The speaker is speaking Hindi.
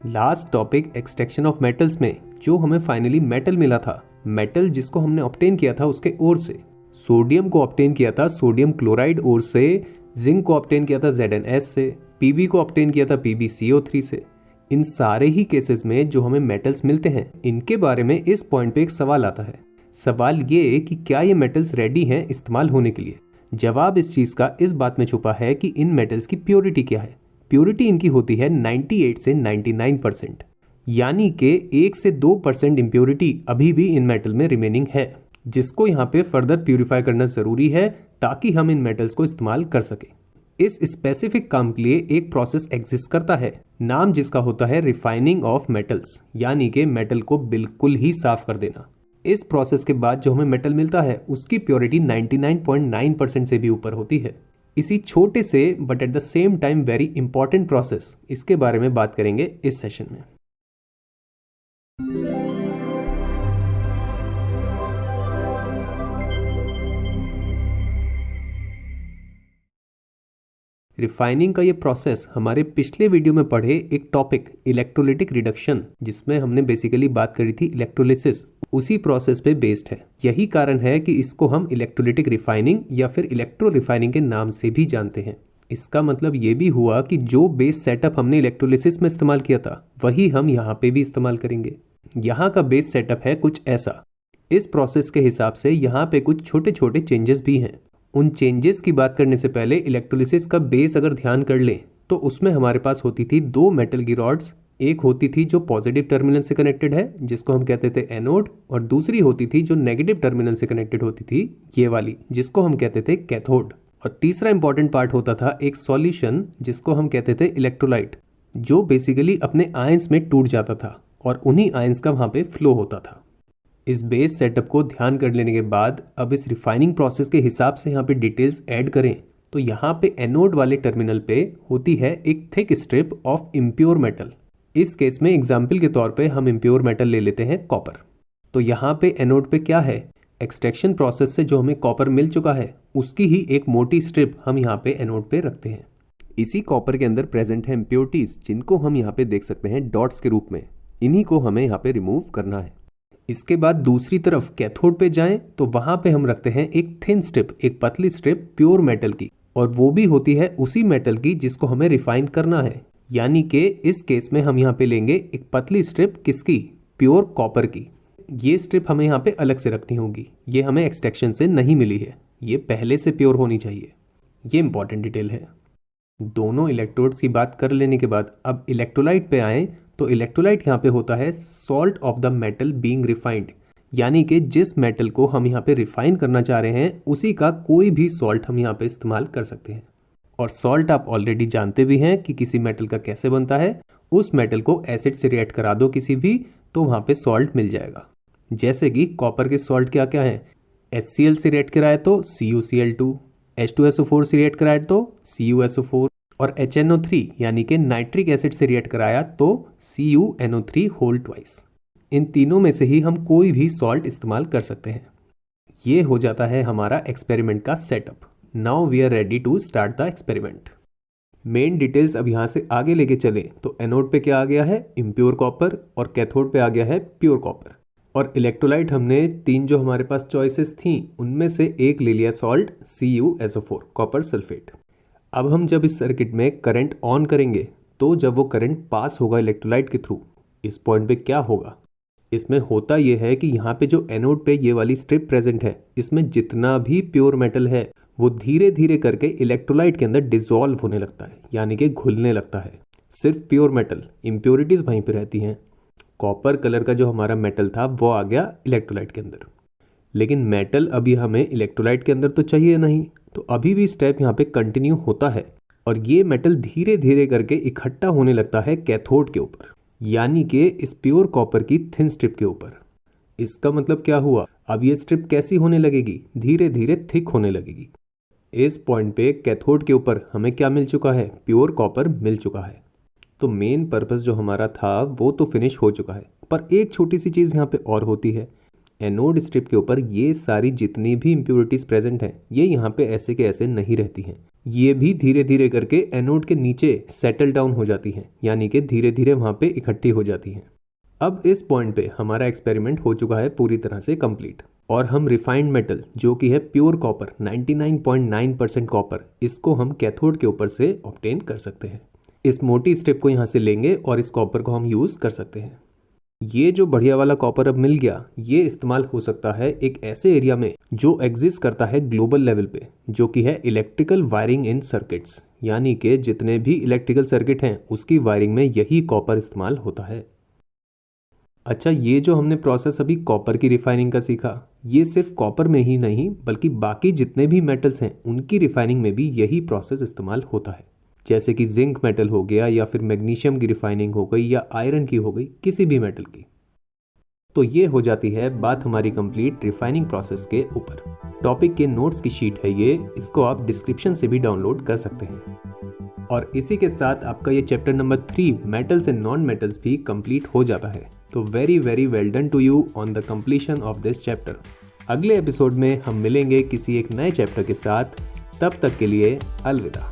Last topic extraction of metals में जो हमें फाइनली मेटल मिला था, मेटल जिसको हमने ऑब्टेन किया था उसके ओर से, सोडियम को ऑब्टेन किया था सोडियम क्लोराइड ओर से, जिंक को ऑब्टेन किया था ZnS से, Pb को ऑब्टेन किया था PbCO3 से। इन सारे ही केसेस में जो हमें मेटल्स मिलते हैं, इनके बारे में इस पॉइंट पे एक सवाल आता है। सवाल ये कि क्या ये मेटल्स रेडी हैं इस्तेमाल होने के लिए। जवाब इस चीज़ का इस बात में छुपा है कि इन मेटल्स की प्योरिटी क्या है। प्योरिटी इनकी होती है 98 से 99%, यानी कि 1 से 2% इम्प्योरिटी अभी भी इन मेटल में रिमेनिंग है, जिसको यहाँ पे फर्दर प्यूरिफाई करना ज़रूरी है ताकि हम इन मेटल्स को इस्तेमाल कर सकें। इस स्पेसिफिक काम के लिए एक प्रोसेस एग्जिस्ट करता है, नाम जिसका होता है रिफाइनिंग ऑफ मेटल्स, यानी कि मेटल को बिल्कुल ही साफ कर देना। इस प्रोसेस के बाद जो हमें मेटल मिलता है उसकी प्योरिटी 99.9% से भी ऊपर होती है। इसी छोटे से but at the same time very important process, इसके बारे में बात करेंगे इस सेशन में। रिफाइनिंग का ये प्रोसेस हमारे पिछले वीडियो में पढ़े एक टॉपिक इलेक्ट्रोलिटिक रिडक्शन, जिसमें हमने बेसिकली बात करी थी इलेक्ट्रोलिसिस, उसी प्रोसेस पे बेस्ड है। यही कारण है कि इसको हम इलेक्ट्रोलिटिक रिफाइनिंग या फिर इलेक्ट्रो रिफाइनिंग के नाम से भी जानते हैं। इसका मतलब ये भी हुआ कि जो बेस सेटअप हमने इलेक्ट्रोलिसिस में इस्तेमाल किया था वही हम यहाँ पे भी इस्तेमाल करेंगे। यहाँ का बेस सेटअप है कुछ ऐसा। इस प्रोसेस के हिसाब से यहाँ पे कुछ छोटे छोटे चेंजेस भी हैं। उन चेंजेस की बात करने से पहले इलेक्ट्रोलिसिस का बेस अगर ध्यान कर लें तो उसमें हमारे पास होती थी दो मेटल की रॉड्स। एक होती थी जो पॉजिटिव टर्मिनल से कनेक्टेड है, जिसको हम कहते थे एनोड, और दूसरी होती थी जो नेगेटिव टर्मिनल से कनेक्टेड होती थी, ये वाली, जिसको हम कहते थे कैथोड। और तीसरा इंपॉर्टेंट पार्ट होता था एक सॉल्यूशन, जिसको हम कहते थे इलेक्ट्रोलाइट, जो बेसिकली अपने आयंस में टूट जाता था और उन्हीं आयंस का वहाँ पे फ्लो होता था। इस बेस सेटअप को ध्यान कर लेने के बाद अब इस रिफाइनिंग प्रोसेस के हिसाब से यहाँ पे डिटेल्स ऐड करें तो यहाँ पे एनोड वाले टर्मिनल पे होती है एक thick strip of impure metal. इस केस में एग्जाम्पल के तौर पे हम इम्प्योर मेटल ले लेते हैं कॉपर। तो यहाँ पे एनोड पे क्या है, एक्सट्रैक्शन प्रोसेस से जो हमें कॉपर मिल चुका है उसकी ही एक मोटी स्ट्रिप हम यहाँ पे एनोड पे रखते हैं। इसी कॉपर के अंदर प्रेजेंट है इम्प्योरिटीज, जिनको हम यहाँ पे देख सकते हैं डॉट्स के रूप में। इन्हीं को हमें यहाँ पे रिमूव करना है। इसके बाद दूसरी तरफ कैथोड पे जाएं तो वहां पे हम रखते हैं एक थिन स्ट्रिप, एक पतली स्ट्रिप प्योर मेटल की, और वो भी होती है उसी मेटल की जिसको हमें रिफाइन करना है। यानी कि इस केस में हम यहाँ पे लेंगे एक पतली स्ट्रिप, किसकी, प्योर कॉपर की। ये स्ट्रिप हमें यहाँ पे अलग से रखनी होगी, ये हमें एक्सट्रैक्शन से नहीं मिली है, ये पहले से प्योर होनी चाहिए। ये इंपॉर्टेंट डिटेल है। दोनों इलेक्ट्रोड्स की बात कर लेने के बाद अब इलेक्ट्रोलाइट पे आए तो इलेक्ट्रोलाइट यहाँ पे होता है salt of the metal being refined, यानी कि जिस मेटल को हम यहाँ पे रिफाइन करना चाह रहे हैं उसी का कोई भी सॉल्ट हम यहाँ पे इस्तेमाल कर सकते हैं। और सॉल्ट आप ऑलरेडी जानते भी हैं कि किसी मेटल का कैसे बनता है। उस मेटल को एसिड से रिएक्ट करा दो किसी भी, तो वहाँ पे सॉल्ट मिल जाएगा। जैसे कि कॉपर के सॉल्ट क्या क्या है, HCl से रिएक्ट कराए तो CuCl2, H2SO4 से रिएक्ट कराए तो CuSO4, और HNO3 यानी कि नाइट्रिक एसिड से रिएक्ट कराया तो CuNO3 होल ट्वाइस। इन तीनों में से ही हम कोई भी सॉल्ट इस्तेमाल कर सकते हैं। ये हो जाता है हमारा एक्सपेरिमेंट का setup. Now we are ready to start the experiment. Main details अब यहाँ से आगे लेके चले तो एनोड पे क्या आ गया है, इम्प्योर कॉपर, और कैथोड पे आ गया है प्योर कॉपर। और इलेक्ट्रोलाइट हमने तीन जो हमारे पास चॉइसेस थी उनमें से एक ले लिया सॉल्ट CuSO4 कॉपर सल्फेट। अब हम जब इस सर्किट में करंट ऑन करेंगे तो जब वो करंट पास होगा इलेक्ट्रोलाइट के थ्रू, इस पॉइंट पे क्या होगा, इसमें होता ये है कि यहाँ पे जो एनोड पे ये वाली स्ट्रिप प्रेजेंट है, इसमें जितना भी प्योर मेटल है वो धीरे धीरे करके इलेक्ट्रोलाइट के अंदर डिसॉल्व होने लगता है, यानी कि घुलने लगता है। सिर्फ प्योर मेटल, इम्प्योरिटीज वहीं पे रहती हैं। कॉपर कलर का जो हमारा मेटल था वो आ गया इलेक्ट्रोलाइट के अंदर, लेकिन मेटल अभी हमें इलेक्ट्रोलाइट के अंदर तो चाहिए नहीं, तो अभी भी स्टेप यहाँ पे कंटिन्यू होता है और ये मेटल धीरे धीरे करके इकट्ठा होने लगता है कैथोड के ऊपर, यानी कि इस प्योर कॉपर की थिन स्ट्रिप के ऊपर। इसका मतलब क्या हुआ, अब ये स्ट्रिप कैसी होने लगेगी, धीरे धीरे थिक होने लगेगी। इस पॉइंट पे कैथोड के ऊपर हमें क्या मिल चुका है, प्योर कॉपर मिल चुका है। तो मेन पर्पस जो हमारा था वो तो फिनिश हो चुका है, पर एक छोटी सी चीज़ यहाँ पे और होती है। एनोड स्ट्रिप के ऊपर ये सारी जितनी भी इम्प्योरिटीज़ प्रेजेंट हैं ये यहाँ पे ऐसे के ऐसे नहीं रहती हैं, ये भी धीरे धीरे करके एनोड के नीचे सेटल डाउन हो जाती हैं, यानी कि धीरे धीरे वहाँ पे इकट्ठी हो जाती हैं। अब इस पॉइंट पे हमारा एक्सपेरिमेंट हो चुका है पूरी तरह से कंप्लीट और हम रिफाइंड मेटल जो कि है प्योर कॉपर 99.9% कॉपर, इसको हम कैथोड के ऊपर से ऑब्टेन कर सकते हैं। इस मोटी स्ट्रिप को यहाँ से लेंगे और इस कॉपर को हम यूज़ कर सकते हैं। ये जो बढ़िया वाला कॉपर अब मिल गया, ये इस्तेमाल हो सकता है एक ऐसे एरिया में जो एग्जिस्ट करता है ग्लोबल लेवल पे, जो कि है इलेक्ट्रिकल वायरिंग इन सर्किट्स, यानी कि जितने भी इलेक्ट्रिकल सर्किट हैं उसकी वायरिंग में यही कॉपर इस्तेमाल होता है। अच्छा, ये जो हमने प्रोसेस अभी कॉपर की रिफाइनिंग का सीखा, ये सिर्फ कॉपर में ही नहीं बल्कि बाकी जितने भी मेटल्स हैं उनकी रिफाइनिंग में भी यही प्रोसेस इस्तेमाल होता है। जैसे कि जिंक मेटल हो गया या फिर मैग्नीशियम की रिफाइनिंग हो गई या आयरन की हो गई, किसी भी मेटल की। तो ये हो जाती है बात हमारी कंप्लीट रिफाइनिंग प्रोसेस के ऊपर। टॉपिक के नोट्स की शीट है ये, इसको आप डिस्क्रिप्शन से भी डाउनलोड कर सकते हैं। और इसी के साथ आपका ये chapter number 3 metals and non metals भी कंप्लीट हो जाता है। तो very well done to you on the completion of this chapter. अगले एपिसोड में हम मिलेंगे किसी एक नए चैप्टर के साथ। तब तक के लिए अलविदा।